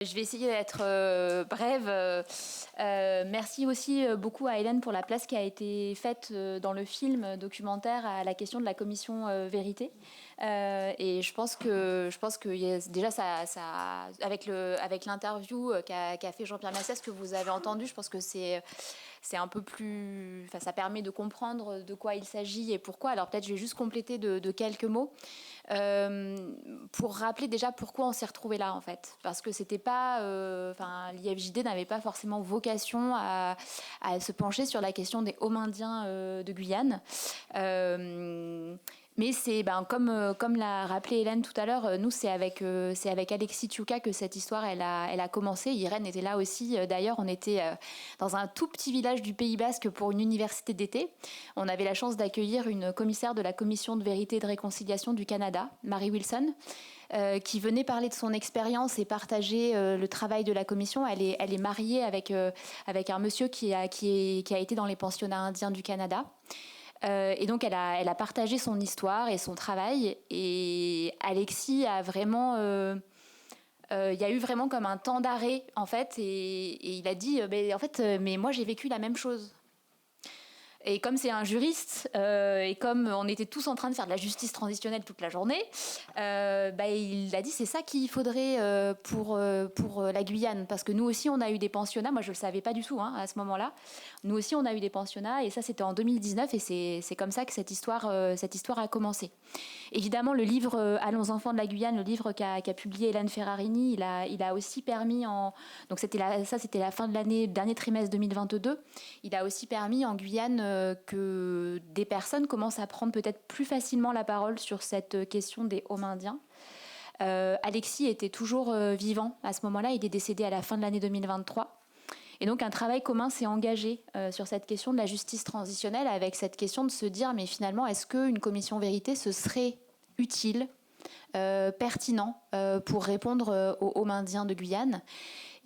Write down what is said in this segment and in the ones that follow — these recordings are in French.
Je vais essayer d'être brève. Merci aussi beaucoup à Hélène pour la place qui a été faite dans le film documentaire à la question de la commission vérité. Et je pense que déjà avec l'interview qu'a fait Jean-Pierre Massès que vous avez entendu, je pense que c'est un peu plus, enfin, ça permet de comprendre de quoi il s'agit et pourquoi. Alors peut-être je vais juste compléter de quelques mots. Pour rappeler déjà pourquoi on s'est retrouvé là en fait, parce que c'était pas, l'IFJD n'avait pas forcément vocation à se pencher sur la question des Homindiens de Guyane. Mais c'est comme l'a rappelé Hélène tout à l'heure, nous c'est avec Alexis Tiouka que cette histoire elle a commencé. Irène était là aussi. D'ailleurs, on était dans un tout petit village du Pays Basque pour une université d'été. On avait la chance d'accueillir une commissaire de la Commission de vérité et de réconciliation du Canada, Mary Wilson, qui venait parler de son expérience et partager le travail de la commission. Elle est mariée avec un monsieur qui a été dans les pensionnats indiens du Canada. Et donc elle a partagé son histoire et son travail, et Alexis a vraiment il y a eu vraiment comme un temps d'arrêt en fait, et il a dit mais moi j'ai vécu la même chose. Et comme c'est un juriste, et comme on était tous en train de faire de la justice transitionnelle toute la journée, il a dit c'est ça qu'il faudrait pour la Guyane. Parce que nous aussi, on a eu des pensionnats. Moi, je ne le savais pas du tout à ce moment-là. Nous aussi, on a eu des pensionnats. Et ça, c'était en 2019. Et c'est comme ça que cette histoire a commencé. Évidemment, le livre Allons enfants de la Guyane, le livre qu'a publié Hélène Ferrarini, il a aussi permis donc c'était la fin de l'année, dernier trimestre 2022. Il a aussi permis en Guyane que des personnes commencent à prendre peut-être plus facilement la parole sur cette question des Homindiens. Alexis était toujours vivant à ce moment-là. Il est décédé à la fin de l'année 2023. Et donc un travail commun s'est engagé sur cette question de la justice transitionnelle, avec cette question de se dire mais finalement est-ce qu'une commission vérité ce serait utile, pertinent pour répondre aux Homindiens de Guyane.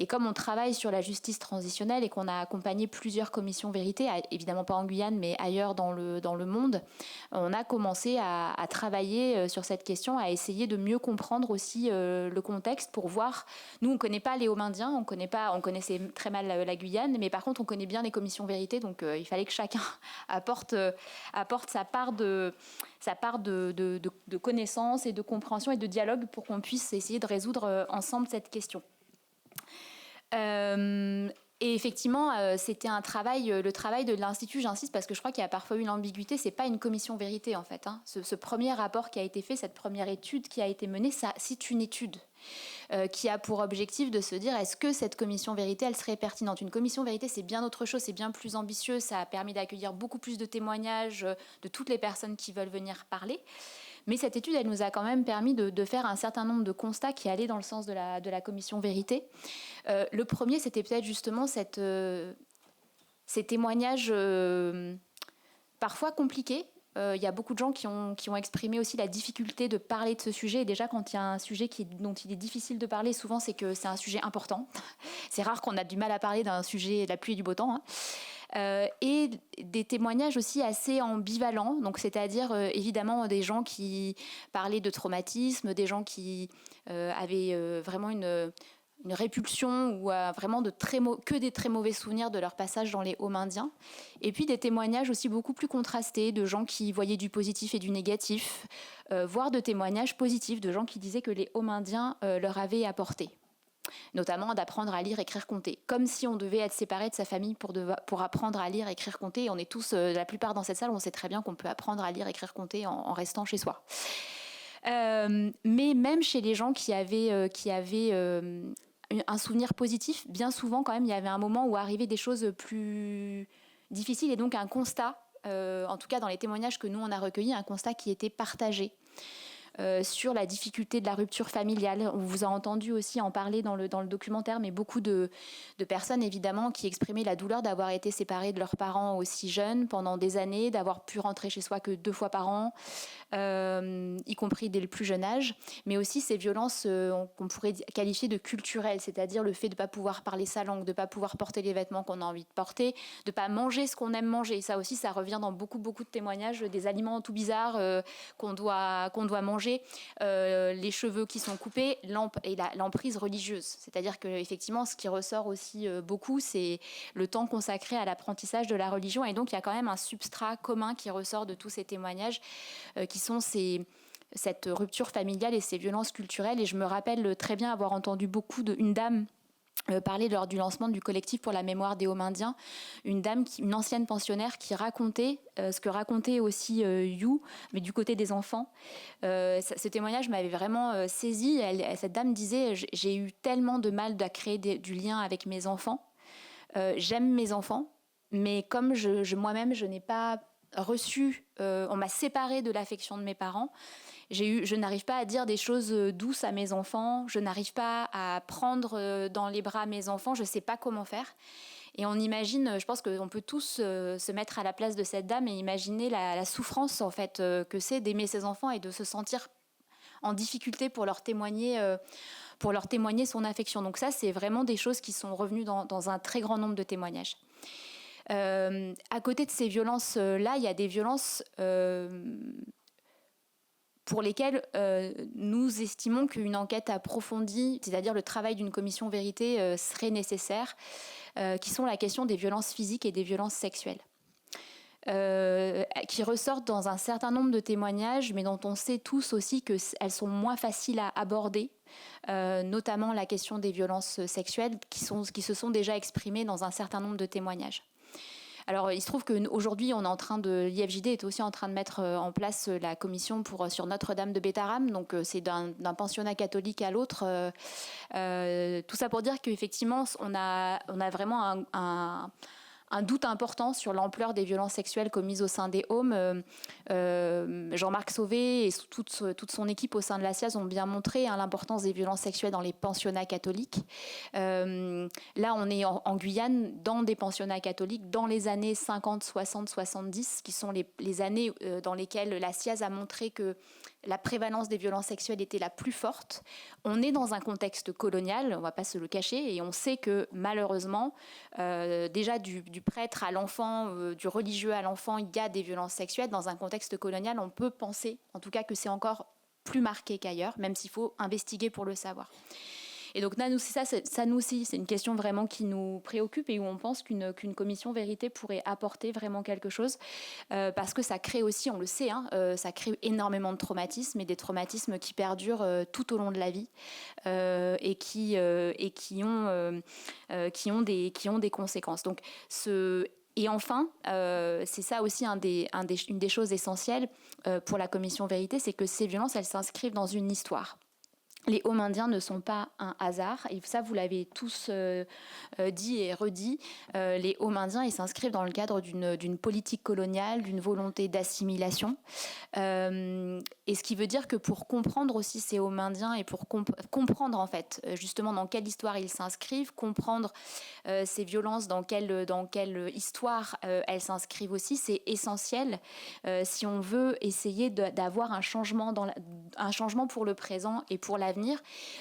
Et comme on travaille sur la justice transitionnelle et qu'on a accompagné plusieurs commissions vérité, évidemment pas en Guyane mais ailleurs dans le monde, on a commencé à travailler sur cette question, à essayer de mieux comprendre aussi le contexte pour voir. Nous on connaît pas les Homindiens, on connaissait très mal la Guyane, mais par contre on connaît bien les commissions vérité, donc il fallait que chacun apporte sa part de connaissances et de compréhension et de dialogue pour qu'on puisse essayer de résoudre ensemble cette question. Et effectivement, c'était le travail de l'Institut, j'insiste parce que je crois qu'il y a parfois eu l'ambiguïté, c'est pas une commission vérité en fait. Ce premier rapport qui a été fait, cette première étude qui a été menée, c'est une étude qui a pour objectif de se dire est-ce que cette commission vérité, elle serait pertinente. Une commission vérité, c'est bien autre chose, c'est bien plus ambitieux, ça a permis d'accueillir beaucoup plus de témoignages de toutes les personnes qui veulent venir parler. Mais cette étude, elle nous a quand même permis de faire un certain nombre de constats qui allaient dans le sens de la commission vérité. Le premier, c'était peut-être justement ces témoignages parfois compliqués. Il y a beaucoup de gens qui ont exprimé aussi la difficulté de parler de ce sujet. Et déjà, quand il y a un sujet dont il est difficile de parler, souvent c'est que c'est un sujet important. C'est rare qu'on a du mal à parler d'un sujet de la pluie et du beau temps. Et des témoignages aussi assez ambivalents, donc c'est-à-dire évidemment des gens qui parlaient de traumatisme, des gens qui avaient vraiment une répulsion ou vraiment que des très mauvais souvenirs de leur passage dans les Homindiens, et puis des témoignages aussi beaucoup plus contrastés de gens qui voyaient du positif et du négatif, voire de témoignages positifs de gens qui disaient que les Homindiens leur avaient apporté, notamment d'apprendre à lire, écrire, compter, comme si on devait être séparé de sa famille pour apprendre à lire, écrire, compter. Et on est tous, la plupart dans cette salle, on sait très bien qu'on peut apprendre à lire, écrire, compter en restant chez soi. Mais même chez les gens qui avaient un souvenir positif, bien souvent quand même, il y avait un moment où arrivaient des choses plus difficiles, et donc un constat, en tout cas dans les témoignages que nous on a recueillis, un constat qui était partagé. Sur la difficulté de la rupture familiale. On vous a entendu aussi en parler dans le documentaire, mais beaucoup de personnes évidemment qui exprimaient la douleur d'avoir été séparées de leurs parents aussi jeunes pendant des années, d'avoir pu rentrer chez soi que 2 fois par an, y compris dès le plus jeune âge, mais aussi ces violences qu'on pourrait qualifier de culturelles, c'est-à-dire le fait de ne pas pouvoir parler sa langue, de ne pas pouvoir porter les vêtements qu'on a envie de porter, de ne pas manger ce qu'on aime manger. Ça aussi, ça revient dans beaucoup de témoignages, des aliments tout bizarres qu'on doit manger mélanger les cheveux qui sont coupés et l'emprise religieuse. C'est-à-dire qu'effectivement, ce qui ressort aussi beaucoup, c'est le temps consacré à l'apprentissage de la religion. Et donc, il y a quand même un substrat commun qui ressort de tous ces témoignages, qui sont cette rupture familiale et ces violences culturelles. Et je me rappelle très bien avoir entendu une dame parler lors du lancement du collectif pour la mémoire des Homindiens, une ancienne pensionnaire qui racontait ce que racontait aussi You, mais du côté des enfants. Ce témoignage m'avait vraiment saisi. Cette dame disait: j'ai eu tellement de mal à créer du lien avec mes enfants. J'aime mes enfants, mais comme moi-même, je n'ai pas reçu, on m'a séparée de l'affection de mes parents. Je n'arrive pas à dire des choses douces à mes enfants, je n'arrive pas à prendre dans les bras mes enfants, je ne sais pas comment faire. Et on imagine, je pense qu'on peut tous se mettre à la place de cette dame et imaginer la souffrance en fait que c'est d'aimer ses enfants et de se sentir en difficulté pour leur témoigner son affection. Donc ça, c'est vraiment des choses qui sont revenues dans un très grand nombre de témoignages. À côté de ces violences-là, il y a des violences pour lesquelles nous estimons qu'une enquête approfondie, c'est-à-dire le travail d'une commission vérité, serait nécessaire, qui sont la question des violences physiques et des violences sexuelles. Qui ressortent dans un certain nombre de témoignages, mais dont on sait tous aussi qu'elles sont moins faciles à aborder, notamment la question des violences sexuelles qui se sont déjà exprimées dans un certain nombre de témoignages. Alors, il se trouve qu'aujourd'hui, l'IFJD est aussi en train de mettre en place la commission sur Notre-Dame de Bétharram. Donc, c'est d'un pensionnat catholique à l'autre. Tout ça pour dire qu'effectivement, on a vraiment un doute important sur l'ampleur des violences sexuelles commises au sein des Haumes. Jean-Marc Sauvé et toute son équipe au sein de la SIAZ ont bien montré l'importance des violences sexuelles dans les pensionnats catholiques. Là, on est en Guyane, dans des pensionnats catholiques, dans les années 50, 60, 70, qui sont les années dans lesquelles la SIAZ a montré que la prévalence des violences sexuelles était la plus forte. On est dans un contexte colonial, on ne va pas se le cacher, et on sait que malheureusement, déjà du prêtre à l'enfant, du religieux à l'enfant, il y a des violences sexuelles. Dans un contexte colonial, on peut penser, en tout cas, que c'est encore plus marqué qu'ailleurs, même s'il faut investiguer pour le savoir. Et donc là, nous aussi, c'est une question vraiment qui nous préoccupe et où on pense qu'une commission vérité pourrait apporter vraiment quelque chose, parce que ça crée aussi, on le sait, ça crée énormément de traumatismes et des traumatismes qui perdurent tout au long de la vie et qui ont des conséquences. Donc et enfin, c'est ça aussi une des choses essentielles pour la commission vérité, c'est que ces violences, elles s'inscrivent dans une histoire. Les Homindiens ne sont pas un hasard, et ça vous l'avez tous dit et redit. Les Homindiens, ils s'inscrivent dans le cadre d'une politique coloniale, d'une volonté d'assimilation. Et ce qui veut dire que pour comprendre aussi ces Homindiens et pour comprendre en fait justement dans quelle histoire ils s'inscrivent, comprendre ces violences, dans quelle histoire elles s'inscrivent aussi, c'est essentiel si on veut essayer d'avoir un changement pour le présent et pour l'avenir,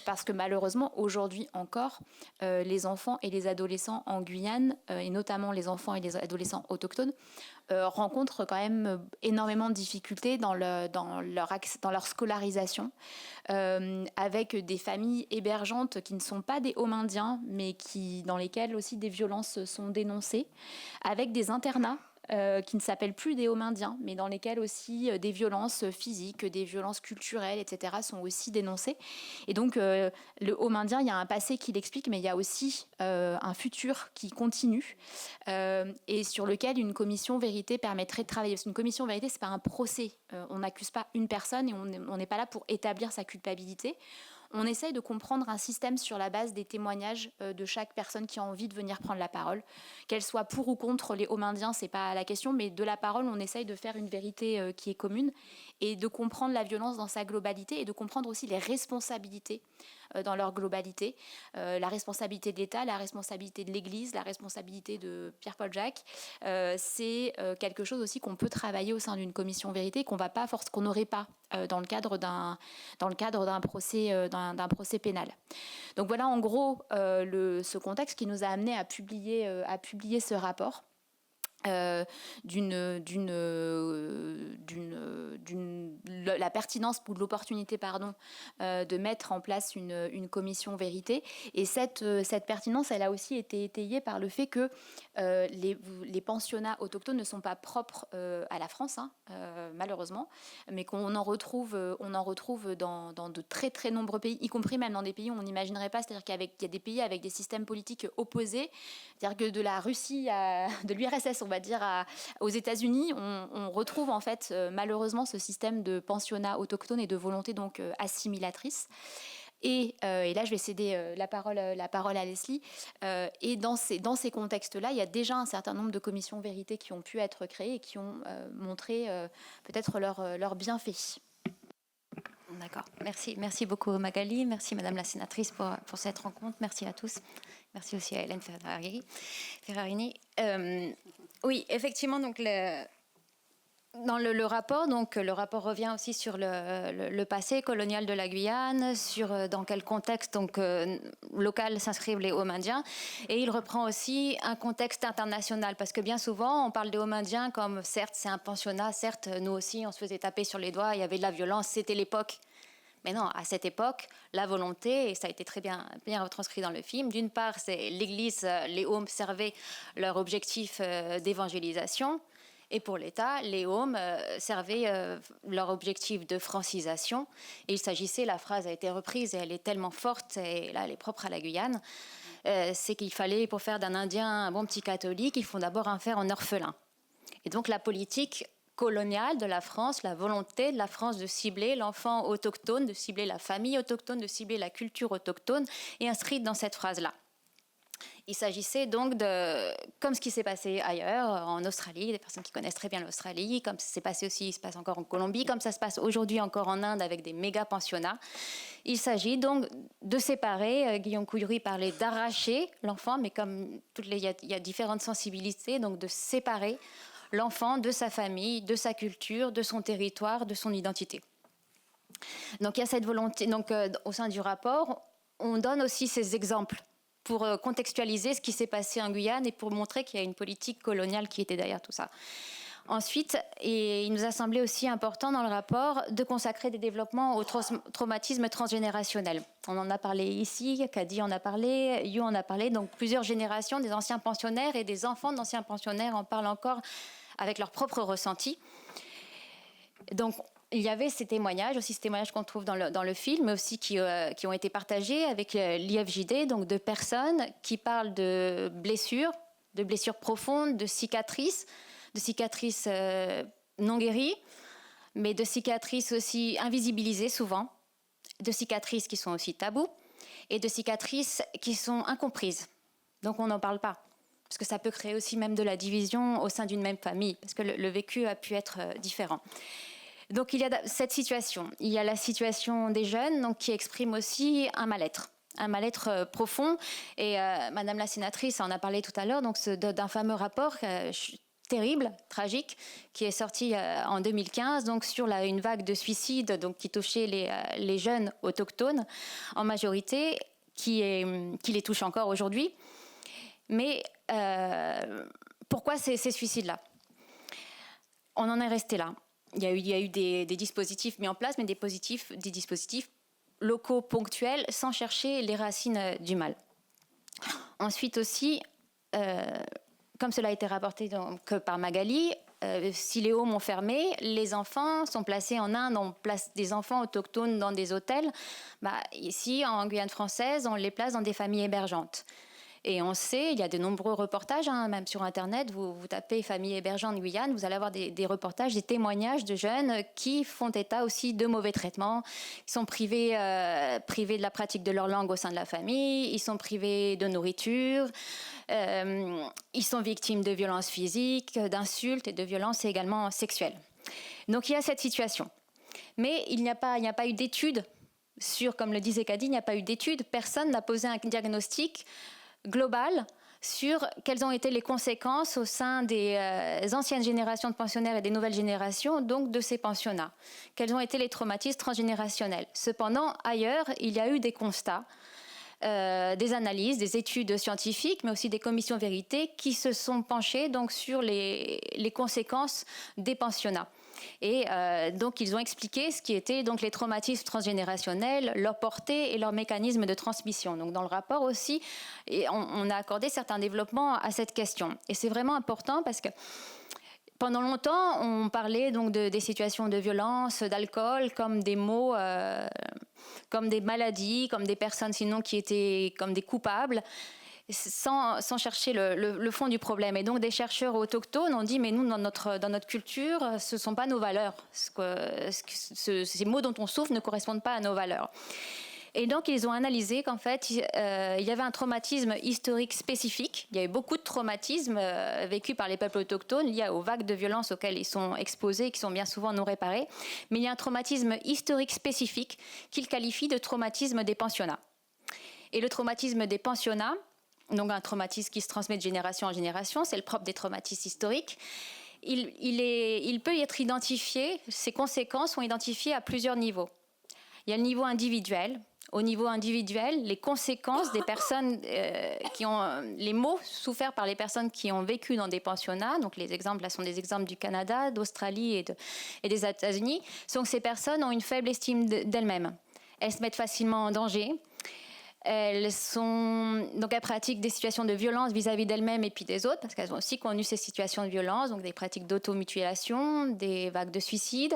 parce que malheureusement aujourd'hui encore les enfants et les adolescents en Guyane et notamment les enfants et les adolescents autochtones rencontrent quand même énormément de difficultés dans leur scolarisation, avec des familles hébergeantes qui ne sont pas des Homindiens, mais dans lesquelles aussi des violences sont dénoncées, avec des internats qui ne s'appellent plus des Homindiens, mais dans lesquels aussi des violences physiques, des violences culturelles, etc. sont aussi dénoncées. Et donc, le Homindien, il y a un passé qui l'explique, mais il y a aussi un futur qui continue et sur lequel une commission vérité permettrait de travailler. Parce qu'une commission vérité, c'est pas un procès. On n'accuse pas une personne et on n'est pas là pour établir sa culpabilité. On essaye de comprendre un système sur la base des témoignages de chaque personne qui a envie de venir prendre la parole. Qu'elle soit pour ou contre les Homindiens, c'est pas la question, mais de la parole, on essaye de faire une vérité qui est commune et de comprendre la violence dans sa globalité et de comprendre aussi les responsabilités dans leur globalité. La responsabilité de l'État, la responsabilité de l'Église, la responsabilité de Pierre-Paul Jacques, c'est quelque chose aussi qu'on peut travailler au sein d'une commission vérité, qu'on n'aurait pas dans le cadre d'un procès pénal. Donc voilà en gros ce contexte qui nous a amené à publier ce rapport. la pertinence ou de l'opportunité de mettre en place une commission vérité. Et cette pertinence, elle a aussi été étayée par le fait que les pensionnats autochtones ne sont pas propres à la France, malheureusement, mais qu'on en retrouve dans de très très nombreux pays, y compris même dans des pays où on n'imaginerait pas. C'est-à-dire qu'il y a des pays avec des systèmes politiques opposés, c'est-à-dire que de la Russie de l'URSS, on va dire, aux États-Unis, on retrouve en fait malheureusement ce système de pensionnat autochtone et de volonté donc assimilatrice. Et là, je vais céder la parole à Leslie. Et dans ces contextes-là, il y a déjà un certain nombre de commissions vérité qui ont pu être créées et qui ont montré peut-être leurs bienfaits. D'accord. Merci beaucoup Magali. Merci Madame la sénatrice pour cette rencontre. Merci à tous. Merci aussi à Hélène Ferrarini. Oui, effectivement, donc dans le rapport, le rapport revient aussi sur le passé colonial de la Guyane, sur dans quel contexte local s'inscrivent les Hauts-Indiens, et il reprend aussi un contexte international, parce que bien souvent on parle des Hauts-Indiens comme certes c'est un pensionnat, certes nous aussi on se faisait taper sur les doigts, il y avait de la violence, c'était l'époque. Mais non, à cette époque, la volonté, et ça a été très bien retranscrit dans le film, d'une part, c'est l'Église, les Hauts servaient leur objectif d'évangélisation, et pour l'État, les Hauts servaient leur objectif de francisation. Et il s'agissait, la phrase a été reprise, et elle est tellement forte, et là, elle est propre à la Guyane, c'est qu'il fallait, pour faire d'un Indien un bon petit catholique, il faut d'abord en faire un orphelin. Et donc la politique coloniale de la France, la volonté de la France de cibler l'enfant autochtone, de cibler la famille autochtone, de cibler la culture autochtone, est inscrite dans cette phrase-là. Il s'agissait donc comme ce qui s'est passé ailleurs, en Australie, des personnes qui connaissent très bien l'Australie, comme ça s'est passé aussi, il se passe encore en Colombie, comme ça se passe aujourd'hui encore en Inde avec des méga pensionnats. Il s'agit donc de séparer, Guillaume Couillery parlait d'arracher l'enfant, mais comme il y a différentes sensibilités, donc de séparer l'enfant de sa famille, de sa culture, de son territoire, de son identité. Donc il y a cette volonté, au sein du rapport, on donne aussi ces exemples pour contextualiser ce qui s'est passé en Guyane et pour montrer qu'il y a une politique coloniale qui était derrière tout ça. Ensuite, et il nous a semblé aussi important dans le rapport de consacrer des développements au traumatisme transgénérationnel. On en a parlé ici, Kadi en a parlé, You en a parlé, donc plusieurs générations des anciens pensionnaires et des enfants d'anciens pensionnaires en parlent encore avec leurs propres ressentis. Donc, il y avait ces témoignages qu'on trouve dans le film, mais aussi qui ont été partagés avec l'IFJD, donc de personnes qui parlent de blessures profondes, de cicatrices non guéries, mais de cicatrices aussi invisibilisées souvent, de cicatrices qui sont aussi tabous, et de cicatrices qui sont incomprises. Donc on n'en parle pas, parce que ça peut créer aussi même de la division au sein d'une même famille, parce que le vécu a pu être différent. Donc il y a cette situation. Il y a la situation des jeunes, donc, qui exprime aussi un mal-être profond. Et Madame la sénatrice en a parlé tout à l'heure, donc d'un fameux rapport terrible, tragique, qui est sorti en 2015, donc sur une vague de suicides donc, qui touchait les jeunes autochtones en majorité, qui les touche encore aujourd'hui. Mais pourquoi ces suicides-là ? On en est resté là. Il y a eu des dispositifs mis en place, mais des dispositifs locaux ponctuels sans chercher les racines du mal. Ensuite aussi, comme cela a été rapporté par Magali, si les Hauts ont fermé, les enfants sont placés en Inde, on place des enfants autochtones dans des hôtels. Ici, en Guyane française, on les place dans des familles hébergeantes. Et on sait, il y a de nombreux reportages, même sur Internet, vous tapez « famille hébergeante Guyane », vous allez avoir des reportages, des témoignages de jeunes qui font état aussi de mauvais traitements, qui sont privés de la pratique de leur langue au sein de la famille, ils sont privés de nourriture, ils sont victimes de violences physiques, d'insultes et de violences également sexuelles. Donc il y a cette situation. Mais il n'y a pas eu d'études sur, comme le disait Kadi, il n'y a pas eu d'études, personne n'a posé un diagnostic global sur quelles ont été les conséquences au sein des anciennes générations de pensionnaires et des nouvelles générations, donc de ces pensionnats. Quels ont été les traumatismes transgénérationnels. Cependant, ailleurs, il y a eu des constats des analyses, des études scientifiques, mais aussi des commissions vérité qui se sont penchées donc, sur les conséquences des pensionnats. Et donc, ils ont expliqué ce qui étaient donc, les traumatismes transgénérationnels, leur portée et leurs mécanismes de transmission. Donc, dans le rapport aussi, on a accordé certains développements à cette question. Et c'est vraiment important parce que pendant longtemps, on parlait donc des situations de violence, d'alcool, comme des mots, comme des maladies, comme des personnes sinon qui étaient comme des coupables, sans chercher le fond du problème. Et donc des chercheurs autochtones ont dit, mais nous, dans notre culture, ce ne sont pas nos valeurs. Ces mots dont on souffre ne correspondent pas à nos valeurs. Et donc, ils ont analysé qu'en fait, il y avait un traumatisme historique spécifique. Il y avait beaucoup de traumatismes vécus par les peuples autochtones liés aux vagues de violence auxquelles ils sont exposés, qui sont bien souvent non réparés. Mais il y a un traumatisme historique spécifique qu'ils qualifient de traumatisme des pensionnats. Et le traumatisme des pensionnats, donc un traumatisme qui se transmet de génération en génération, c'est le propre des traumatismes historiques. Il peut y être identifié, ses conséquences sont identifiées à plusieurs niveaux. Il y a le niveau individuel. Au niveau individuel, les conséquences des personnes qui ont les maux soufferts par les personnes qui ont vécu dans des pensionnats, donc les exemples là sont des exemples du Canada, d'Australie et des États-Unis, sont que ces personnes ont une faible estime d'elles-mêmes. Elles se mettent facilement en danger. Elles pratiquent des situations de violence vis-à-vis d'elles-mêmes et puis des autres, parce qu'elles ont aussi connu ces situations de violence, donc des pratiques d'automutilation, des vagues de suicide.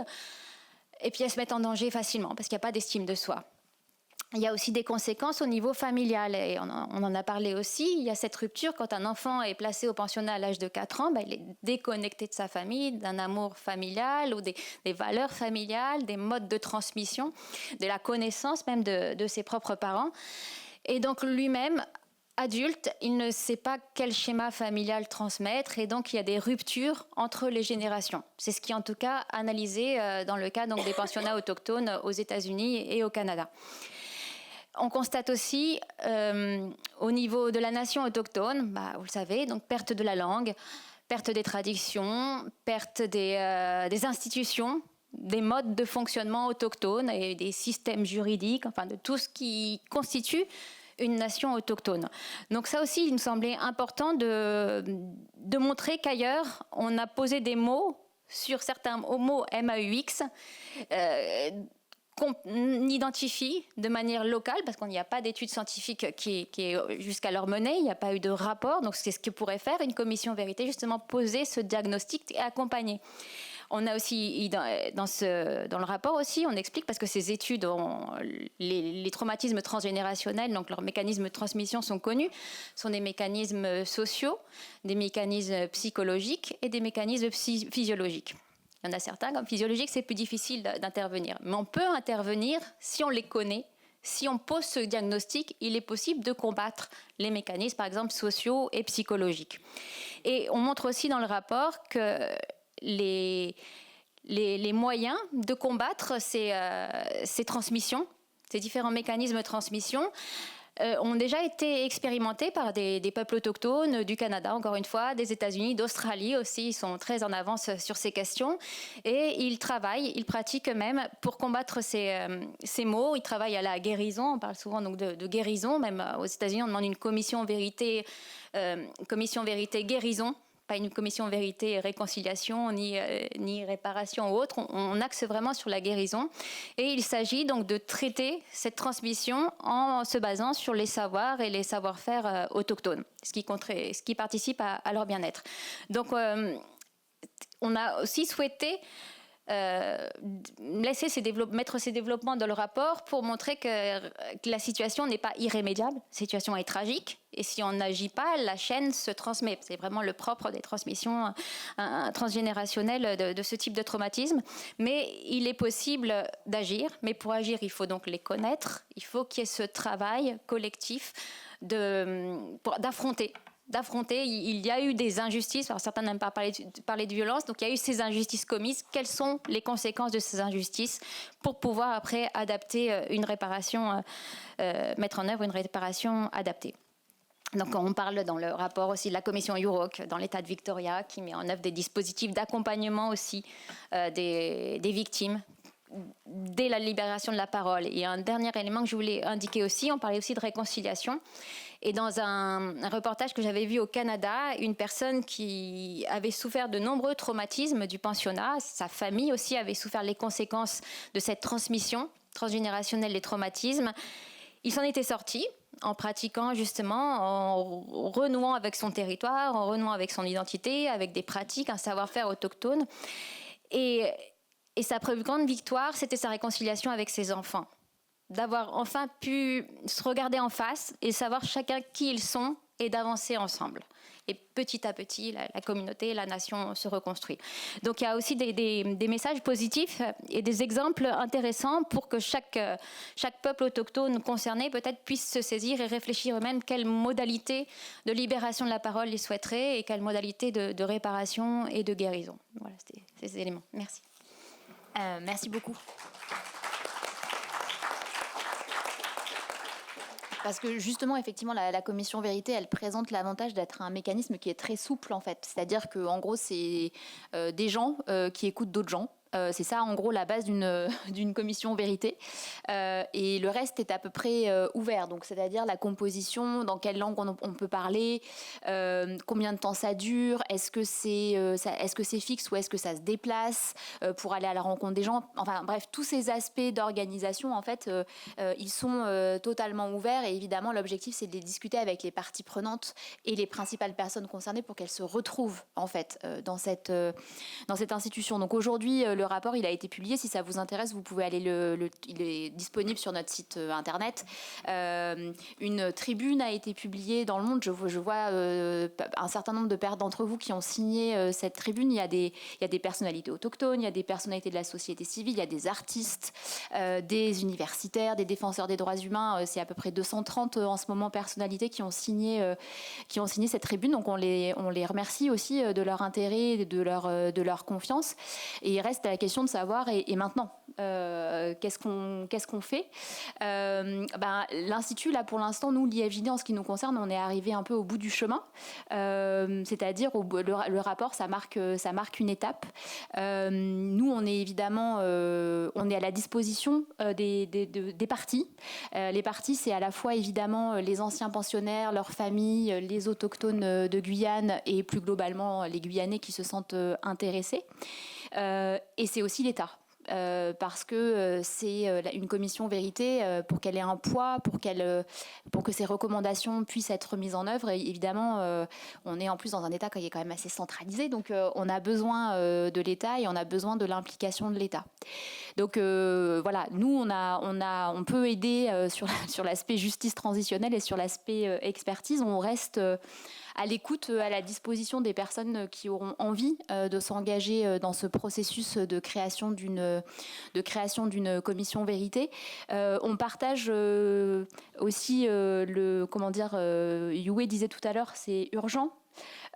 Et puis elles se mettent en danger facilement, parce qu'il n'y a pas d'estime de soi. Il y a aussi des conséquences au niveau familial, et on en a parlé aussi. Il y a cette rupture quand un enfant est placé au pensionnat à l'âge de 4 ans, il est déconnecté de sa famille, d'un amour familial ou des valeurs familiales, des modes de transmission, de la connaissance même de ses propres parents. Et donc lui-même, adulte, il ne sait pas quel schéma familial transmettre, et donc il y a des ruptures entre les générations. C'est ce qui est en tout cas analysé dans le cas donc, des pensionnats autochtones aux États-Unis et au Canada. On constate aussi, au niveau de la nation autochtone, vous le savez, donc perte de la langue, perte des traditions, perte des institutions, des modes de fonctionnement autochtones et des systèmes juridiques, enfin de tout ce qui constitue une nation autochtone. Donc ça aussi, il nous semblait important de montrer qu'ailleurs, on a posé des mots sur certains mots MAUX, qu'on identifie de manière locale, parce qu'il n'y a pas d'études scientifiques qui est jusqu'à leur menée, il n'y a pas eu de rapport, donc c'est ce que pourrait faire une commission vérité, justement poser ce diagnostic et accompagner. On a aussi, dans le rapport aussi, on explique, parce que ces études, les traumatismes transgénérationnels, donc leurs mécanismes de transmission sont connus, sont des mécanismes sociaux, des mécanismes psychologiques et des mécanismes physiologiques. Il y en a certains, comme physiologiques, c'est plus difficile d'intervenir. Mais on peut intervenir si on les connaît. Si on pose ce diagnostic, il est possible de combattre les mécanismes, par exemple, sociaux et psychologiques. Et on montre aussi dans le rapport que les moyens de combattre ces transmissions, ces différents mécanismes de transmission, ont déjà été expérimentés par des peuples autochtones du Canada, encore une fois, des États-Unis, d'Australie aussi. Ils sont très en avance sur ces questions. Et ils travaillent, ils pratiquent eux-mêmes pour combattre ces maux. Ils travaillent à la guérison. On parle souvent donc de guérison. Même aux États-Unis, on demande une commission vérité guérison. Pas une commission vérité réconciliation ni réparation ou autre. On axe vraiment sur la guérison. Et il s'agit donc de traiter cette transmission en se basant sur les savoirs et les savoir-faire autochtones, ce qui participe à leur bien-être. Donc, on a aussi souhaité mettre ces développements dans le rapport pour montrer que la situation n'est pas irrémédiable. La situation est tragique et si on n'agit pas, la chaîne se transmet. C'est vraiment le propre des transmissions transgénérationnelles de ce type de traumatisme. Mais il est possible d'agir, mais pour agir, il faut donc les connaître. Il faut qu'il y ait ce travail collectif d'affronter. Il y a eu des injustices, alors certains n'aiment pas parler de violence, donc il y a eu ces injustices commises. Quelles sont les conséquences de ces injustices pour pouvoir après adapter une réparation, mettre en œuvre une réparation adaptée. Donc on parle dans le rapport aussi de la commission UROC dans l'État de Victoria qui met en œuvre des dispositifs d'accompagnement aussi des victimes dès la libération de la parole. Et un dernier élément que je voulais indiquer aussi, on parlait aussi de réconciliation. Et dans un reportage que j'avais vu au Canada, une personne qui avait souffert de nombreux traumatismes du pensionnat, sa famille aussi avait souffert les conséquences de cette transmission transgénérationnelle des traumatismes. Il s'en était sorti en pratiquant justement, en renouant avec son territoire, en renouant avec son identité, avec des pratiques, un savoir-faire autochtone. Et sa plus grande victoire, c'était sa réconciliation avec ses enfants. D'avoir enfin pu se regarder en face et savoir chacun qui ils sont et d'avancer ensemble. Et petit à petit, la communauté, la nation se reconstruit. Donc il y a aussi des messages positifs et des exemples intéressants pour que chaque peuple autochtone concerné peut-être puisse se saisir et réfléchir eux-mêmes quelles modalités de libération de la parole ils souhaiteraient et quelles modalités de réparation et de guérison. Voilà, c'était ces éléments. Merci. Merci beaucoup. Parce que justement, effectivement, la commission vérité, elle présente l'avantage d'être un mécanisme qui est très souple, en fait. C'est-à-dire qu'en gros, c'est des gens qui écoutent d'autres gens. C'est ça, en gros, la base d'une commission vérité. Et le reste est à peu près ouvert. Donc, c'est-à-dire la composition, dans quelle langue on peut parler, combien de temps ça dure, est-ce que c'est fixe ou est-ce que ça se déplace pour aller à la rencontre des gens. Enfin, bref, tous ces aspects d'organisation, en fait, ils sont totalement ouverts. Et évidemment, l'objectif, c'est de les discuter avec les parties prenantes et les principales personnes concernées pour qu'elles se retrouvent, en fait, dans cette institution. Donc, aujourd'hui, le rapport, il a été publié. Si ça vous intéresse, vous pouvez aller il est disponible sur notre site internet. Une tribune a été publiée dans Le Monde. Je vois un certain nombre d'entre vous qui ont signé cette tribune. Il y a des personnalités autochtones, il y a des personnalités de la société civile, il y a des artistes, des universitaires, des défenseurs des droits humains. C'est à peu près 230 en ce moment personnalités qui ont signé cette tribune. Donc on les remercie aussi de leur intérêt, de leur confiance. Et il reste la question de savoir, et maintenant, qu'est-ce qu'on fait. L'Institut, là, pour l'instant, nous, l'IFJD, en ce qui nous concerne, on est arrivé un peu au bout du chemin. C'est-à-dire, le rapport, ça marque une étape. Nous, on est évidemment on est à la disposition des partis. Les partis, c'est à la fois, évidemment, les anciens pensionnaires, leurs familles, les autochtones de Guyane et plus globalement, les Guyanais qui se sentent intéressés. Et c'est aussi l'État. Parce que c'est une commission vérité, pour qu'elle ait un poids, pour que ces recommandations puissent être mises en œuvre. Et évidemment, on est en plus dans un État qui est quand même assez centralisé, donc on a besoin de l'État et on a besoin de l'implication de l'État. Donc voilà, nous on peut aider sur l'aspect justice transitionnelle et sur l'aspect expertise. On reste à l'écoute, à la disposition des personnes qui auront envie de s'engager dans ce processus de création d'une commission vérité. On partage aussi Yue disait tout à l'heure, c'est urgent.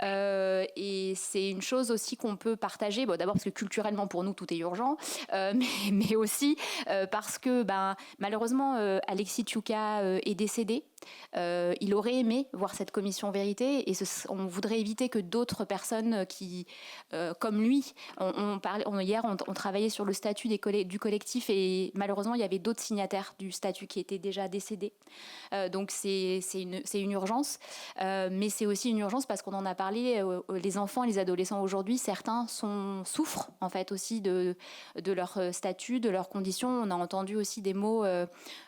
Et c'est une chose aussi qu'on peut partager, d'abord parce que culturellement pour nous tout est urgent, mais aussi parce que malheureusement Alexis Tchouka est décédé. Il aurait aimé voir cette commission vérité et on voudrait éviter que d'autres personnes qui, comme lui, hier on travaillait sur le statut du collectif et malheureusement il y avait d'autres signataires du statut qui étaient déjà décédés. Donc c'est une urgence, mais c'est aussi une urgence parce qu'on en a parlé, les enfants et les adolescents aujourd'hui, certains souffrent en fait aussi de leur statut, de leurs conditions. On a entendu aussi des mots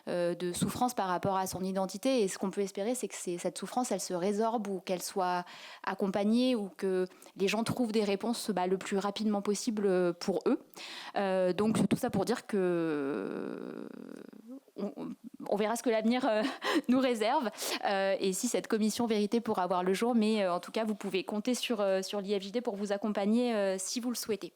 de souffrance par rapport à son identité. Et ce qu'on peut espérer, c'est que cette souffrance, elle se résorbe ou qu'elle soit accompagnée ou que les gens trouvent des réponses le plus rapidement possible pour eux. Donc tout ça pour dire que on verra ce que l'avenir nous réserve et si cette commission vérité pourra avoir le jour. Mais en tout cas, vous pouvez compter sur l'IFJD pour vous accompagner si vous le souhaitez.